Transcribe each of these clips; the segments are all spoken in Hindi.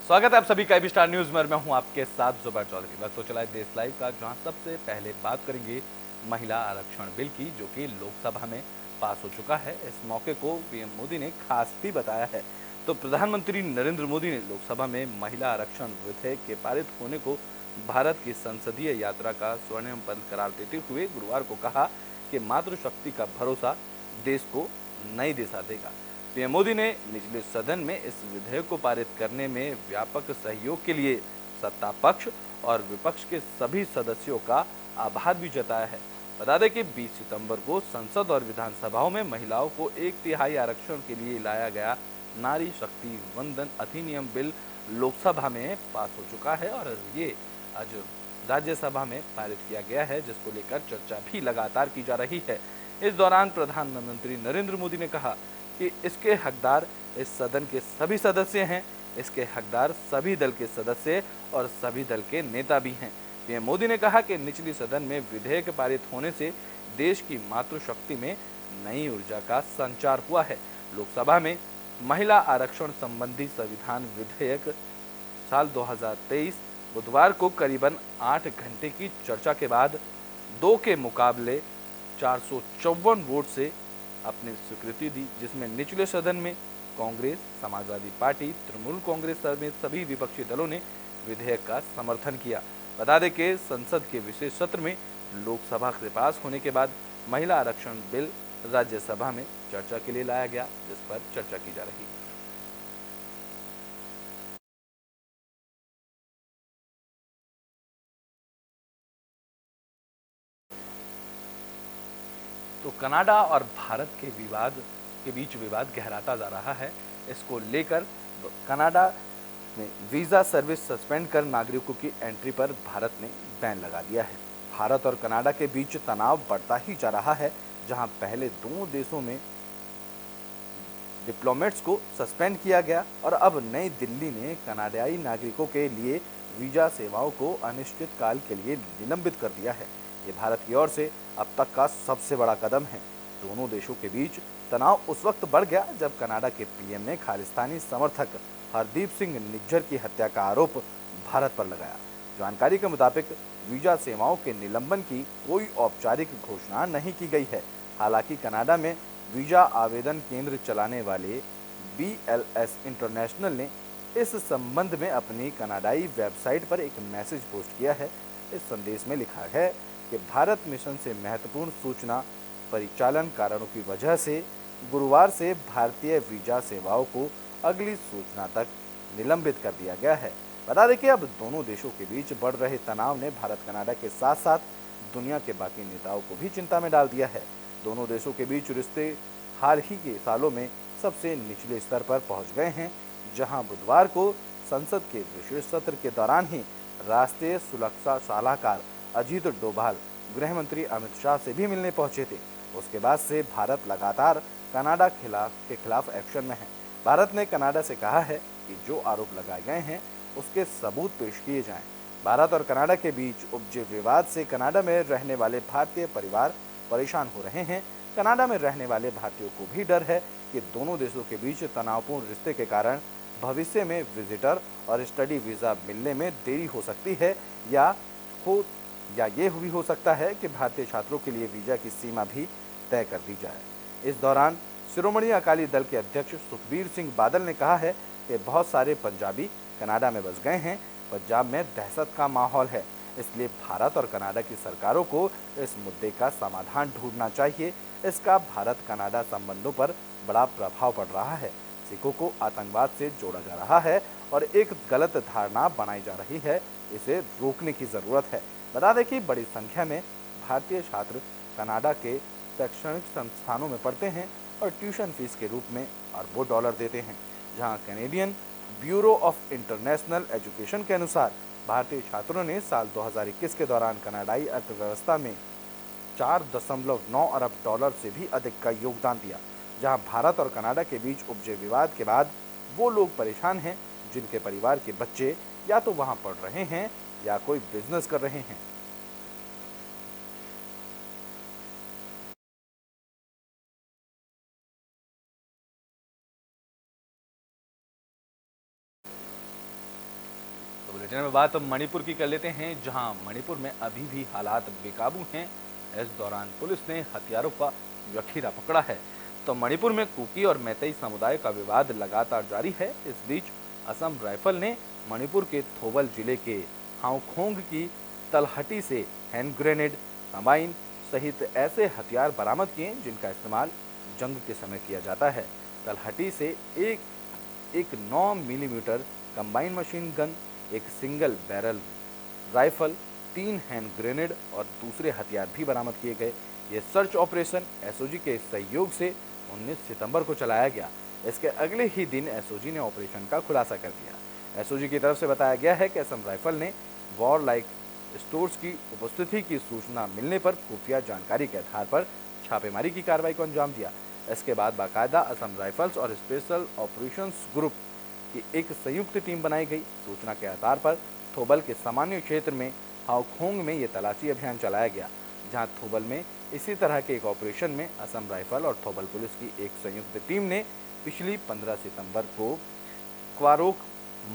स्वागत है आप सभी का स्टार न्यूज में। मैं हूं आपके साथ जुबैर चौधरी। वक्त तो चला है देश लाइव का, जहां सबसे पहले बात करेंगे महिला आरक्षण बिल की, जो कि लोकसभा में पास हो चुका है। इस मौके को पीएम मोदी ने खास भी बताया है। तो प्रधानमंत्री नरेंद्र मोदी ने लोकसभा में महिला आरक्षण विधेयक के पारित होने को भारत की संसदीय यात्रा का स्वर्णिम पल करार देते हुए गुरुवार को कहा कि मातृशक्ति का भरोसा देश को नई दिशा देगा। पीएम मोदी ने निचले सदन में इस विधेयक को पारित करने में व्यापक सहयोग के लिए सत्ता पक्ष और विपक्ष के सभी सदस्यों का आभार भी जताया है। बता दें कि 20 सितंबर को संसद और विधानसभाओं में महिलाओं को 1/3 आरक्षण के लिए लाया गया नारी शक्ति वंदन अधिनियम बिल लोकसभा में पास हो चुका है और ये आज राज्यसभा में पारित किया गया है, जिसको लेकर चर्चा भी लगातार की जा रही है। इस दौरान प्रधानमंत्री नरेंद्र मोदी ने कहा कि इसके हकदार इस सदन के सभी सदस्य हैं, इसके हकदार सभी दल के सदस्य और सभी दल के नेता भी हैं। पीएम मोदी ने कहा कि निचली सदन में विधेयक पारित होने से देश की मातृशक्ति में नई ऊर्जा का संचार हुआ है। लोकसभा में महिला आरक्षण संबंधी संविधान विधेयक साल 2023 बुधवार को करीबन 8 घंटे की चर्चा के बाद 2 के मुकाबले 454 वोट से अपनी स्वीकृति दी, जिसमें निचले सदन में कांग्रेस, समाजवादी पार्टी, तृणमूल कांग्रेस समेत सभी विपक्षी दलों ने विधेयक का समर्थन किया। बता दें कि संसद के विशेष सत्र में लोकसभा से पास होने के बाद महिला आरक्षण बिल राज्यसभा में चर्चा के लिए लाया गया, जिस पर चर्चा की जा रही है। तो कनाडा और भारत के बीच विवाद गहराता जा रहा है। इसको लेकर कनाडा में वीज़ा सर्विस सस्पेंड कर नागरिकों की एंट्री पर भारत ने बैन लगा दिया है। भारत और कनाडा के बीच तनाव बढ़ता ही जा रहा है, जहां पहले दोनों देशों में डिप्लोमेट्स को सस्पेंड किया गया और अब नई दिल्ली ने कनाडाई नागरिकों के लिए वीज़ा सेवाओं को अनिश्चितकाल के लिए निलंबित कर दिया है। ये भारत की ओर से अब तक का सबसे बड़ा कदम है। दोनों देशों के बीच तनाव उस वक्त बढ़ गया जब कनाडा के पीएम ने खालिस्तानी समर्थक हरदीप सिंह निज्जर की हत्या का आरोप भारत पर लगाया। जानकारी के मुताबिक वीज़ा सेवाओं के निलंबन की कोई औपचारिक घोषणा नहीं की गई है। हालांकि कनाडा में वीज़ा आवेदन केंद्र चलाने वाले BLS इंटरनेशनल ने इस संबंध में अपनी कनाडाई वेबसाइट पर एक मैसेज पोस्ट किया है। इस संदेश में लिखा है कि भारत मिशन से महत्वपूर्ण सूचना परिचालन कारणों की वजह से गुरुवार से भारतीय वीज़ा सेवाओं को अगली सूचना तक निलंबित कर दिया गया है। बता दें कि अब दोनों देशों के बीच बढ़ रहे तनाव ने भारत कनाडा के साथ साथ दुनिया के बाकी नेताओं को भी चिंता में डाल दिया है। दोनों देशों के बीच रिश्ते हाल ही के सालों में सबसे निचले स्तर पर पहुंच गए हैं, जहां बुधवार को संसद के विशेष सत्र के दौरान ही राष्ट्रीय सुरक्षा सलाहकार अजीत डोभाल गृह मंत्री अमित शाह से भी मिलने पहुंचे थे। उसके बाद से भारत लगातार कनाडा के खिलाफ एक्शन में है। भारत ने कनाडा से कहा है कि जो आरोप लगाए गए हैं उसके सबूत पेश किए जाएं। भारत और कनाडा के बीच उपजे विवाद से कनाडा में रहने वाले भारतीय परिवार परेशान हो रहे हैं। कनाडा में रहने वाले भारतीयों को भी डर है कि दोनों देशों के बीच तनावपूर्ण रिश्ते के कारण भविष्य में विजिटर और स्टडी वीज़ा मिलने में देरी हो सकती है, या ये भी हो सकता है कि भारतीय छात्रों के लिए वीज़ा की सीमा भी तय कर दी जाए। इस दौरान शिरोमणि अकाली दल के अध्यक्ष सुखबीर सिंह बादल ने कहा है कि बहुत सारे पंजाबी कनाडा में बस गए हैं। पंजाब में दहशत का माहौल है, इसलिए भारत और कनाडा की सरकारों को इस मुद्दे का समाधान ढूंढना चाहिए। इसका भारत कनाडा संबंधों पर बड़ा प्रभाव पड़ रहा है। सिखों को आतंकवाद से जोड़ा जा रहा है और एक गलत धारणा बनाई जा रही है। इसे रोकने की ज़रूरत है। बता दें कि बड़ी संख्या में भारतीय छात्र कनाडा के शैक्षणिक संस्थानों में पढ़ते हैं और ट्यूशन फीस के रूप में अरबों डॉलर देते हैं। जहां Canadian bureau of international education के अनुसार भारतीय छात्रों ने साल 2021 के दौरान कनाडाई अर्थव्यवस्था में 4.9 अरब डॉलर से भी अधिक का योगदान दिया। जहां भारत और कनाडा के बीच उपजे विवाद के बाद वो लोग परेशान हैं जिनके परिवार के बच्चे या तो वहां पढ़ रहे हैं या कोई बिजनेस कर रहे हैं। बुलेटिन में बात मणिपुर की कर लेते हैं, जहां मणिपुर में अभी भी हालात बेकाबू हैं। इस दौरान पुलिस ने हथियारों का जखीरा पकड़ा है। तो मणिपुर में कुकी और मैतेई समुदाय का विवाद लगातार जारी है। इस बीच असम राइफल ने मणिपुर के थोबल जिले के हाउखोंग की तलहटी से हैंड ग्रेनेड, कंबाइन सहित ऐसे हथियार बरामद किए जिनका इस्तेमाल जंग के समय किया जाता है। तलहटी से एक 9 मिलीमीटर कंबाइन मशीन गन, एक single barrel rifle, 3 hand grenade और दूसरे हथियार भी बरामद किए गए। ये सर्च ऑपरेशन एसओजी के सहयोग से 19 सितंबर को चलाया गया। इसके अगले ही दिन एसओजी ने ऑपरेशन का खुलासा कर दिया। एसओजी की तरफ से बताया गया है कि असम राइफल ने वॉर लाइक स्टोर्स की उपस्थिति की सूचना मिलने पर खुफिया जानकारी के आधार पर छापेमारी की कार्रवाई को अंजाम दिया। इसके बाद बाकायदा असम राइफल्स और स्पेशल ऑपरेशंस ग्रुप की एक संयुक्त टीम बनाई गई। सूचना के आधार पर थोबल के सामान्य क्षेत्र में हाउखोंग में ये तलाशी अभियान चलाया गया, जहां थोबल में इसी तरह के एक ऑपरेशन में असम राइफल और थोबल पुलिस की एक संयुक्त टीम ने पिछली 15 सितंबर को क्वारोक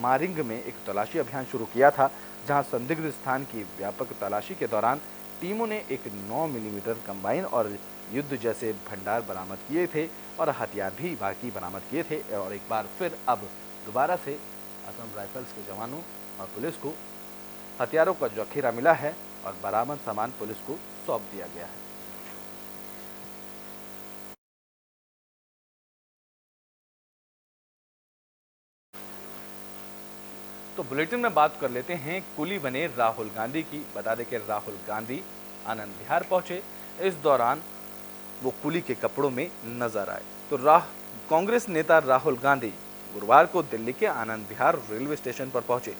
मारिंग में एक तलाशी अभियान शुरू किया था, जहां संदिग्ध स्थान की व्यापक तलाशी के दौरान टीमों ने एक 9 मिलीमीटर कंबाइन और युद्ध जैसे भंडार बरामद किए थे और हथियार भी बाकी बरामद किए थे। और एक बार फिर अब दोबारा से असम राइफल्स के जवानों और पुलिस को हथियारों का जखीरा मिला है और बरामद सामान पुलिस को सौंप दिया गया है। तो बुलेटिन में बात कर लेते हैं कुली बने राहुल गांधी की। बता दें कि राहुल गांधी आनंद विहार पहुंचे। इस दौरान वो कुली के कपड़ों में नजर आए। तो कांग्रेस नेता राहुल गांधी गुरुवार को दिल्ली के आनंद विहार रेलवे स्टेशन पर पहुंचे,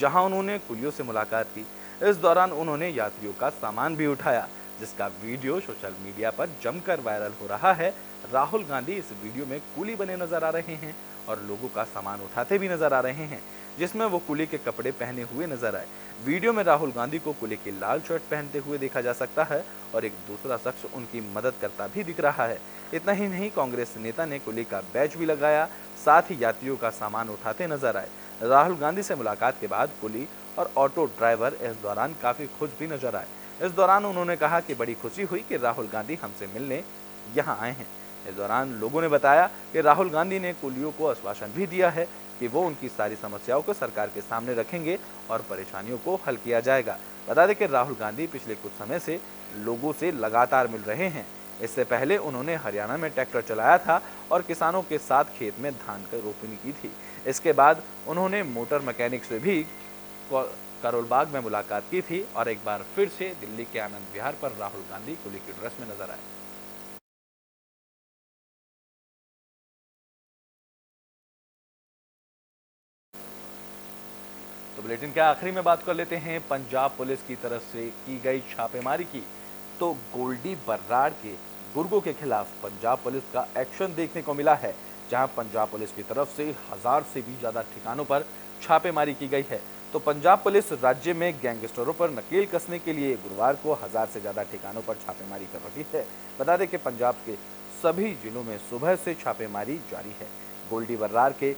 जहां उन्होंने कुलियों से मुलाकात की। इस दौरान उन्होंने यात्रियों का सामान भी उठाया, जिसका वीडियो सोशल मीडिया पर जमकर वायरल हो रहा है। राहुल गांधी इस वीडियो में कुली बने नजर आ रहे हैं और लोगों का सामान उठाते भी नजर आ रहे हैं, जिसमें वो कुली के कपड़े पहने हुए नजर आए। वीडियो में राहुल गांधी को कुली की लाल शर्ट पहनते हुए देखा जा सकता है और एक दूसरा शख्स उनकी मदद करता भी दिख रहा है। इतना ही नहीं, कांग्रेस नेता ने कुली का बैज भी लगाया, साथ ही यात्रियों का सामान उठाते नजर आए। राहुल गांधी से मुलाकात के बाद कुली और ऑटो ड्राइवर इस दौरान काफी खुश भी नजर आए। इस दौरान उन्होंने कहा कि बड़ी खुशी हुई कि राहुल गांधी हमसे मिलने यहाँ आए हैं। इस दौरान लोगों ने बताया कि राहुल गांधी ने कुलियों को आश्वासन भी दिया है कि वो उनकी सारी समस्याओं को सरकार के सामने रखेंगे और परेशानियों को हल किया जाएगा। बता दें कि राहुल गांधी पिछले कुछ समय से लोगों से लगातार मिल रहे हैं। इससे पहले उन्होंने हरियाणा में ट्रैक्टर चलाया था और किसानों के साथ खेत में धान की रोपनी की थी। इसके बाद उन्होंने मोटर मैकेनिक से भी करोल बाग में मुलाकात की थी और एक बार फिर से दिल्ली के आनंद विहार पर राहुल गांधी कुली की ड्रेस में नजर आए। तो बुलेटिन के आखिरी में बात कर लेते हैं पंजाब पुलिस की तरफ से की गई छापेमारी की। तो गोल्डी बर्राड़ के गुर्गों के खिलाफ पंजाब पुलिस का एक्शन देखने को मिला है, जहां पंजाब पुलिस की तरफ से 1000 से भी ज्यादा ठिकानों पर छापेमारी की गई है। तो पंजाब पुलिस राज्य में गैंगस्टरों पर नकेल कसने के लिए गुरुवार को 1000 से ज्यादा ठिकानों पर छापेमारी कर रही है। बता दें कि पंजाब के सभी जिलों में सुबह से छापेमारी जारी है। गोल्डी बर्राड़ के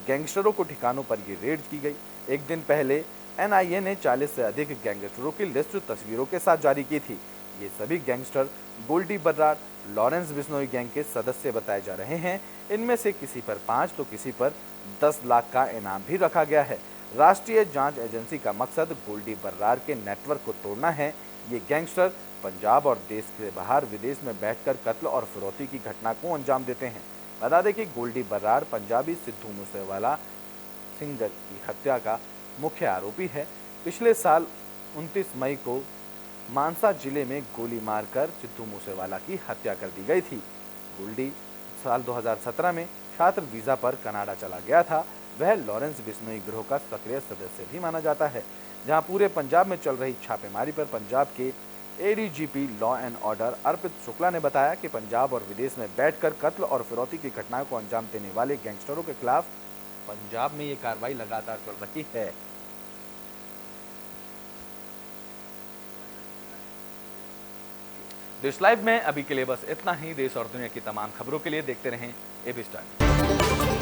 गैंगस्टरों को ठिकानों पर ये रेड की गई। एक दिन पहले एनआईए ने 40 से अधिक गैंगस्टरों की लिस्ट तस्वीरों के साथ जारी की थी। ये सभी gangster Goldy Brar, Lawrence Bishnoi gang के सदस्य बताए जा रहे हैं। इनमें से किसी पर 5 तो किसी पर 10 लाख का इनाम भी रखा गया है। राष्ट्रीय जांच एजेंसी का मकसद गोल्डी बर्राड़ के नेटवर्क को तोड़ना है। ये गैंगस्टर पंजाब और देश के बाहर विदेश में बैठकर कत्ल और फिरौती की घटना को अंजाम देते हैं। बता दें कि गोल्डी बर्राड़ पंजाबी सिद्धू मूसेवाला सिंगर की हत्या का मुख्य आरोपी है। पिछले साल 29 मई को मानसा जिले में गोली मारकर सिद्धू मूसेवाला की हत्या कर दी गई थी। गोल्डी साल 2017 में छात्र वीजा पर कनाडा चला गया था। वह लॉरेंस बिश्नोई गिरोह का सक्रिय सदस्य भी माना जाता है। जहां पूरे पंजाब में चल रही छापेमारी पर पंजाब के एडीजीपी लॉ एंड ऑर्डर अर्पित शुक्ला ने बताया कि पंजाब और विदेश में बैठकर कत्ल और फिरौती की घटनाओं को अंजाम देने वाले गैंगस्टरों के खिलाफ पंजाब में ये कार्रवाई लगातार चल रही है। देश लाइव में अभी के लिए बस इतना ही। देश और दुनिया की तमाम खबरों के लिए देखते रहें एबीसी टाइम्स।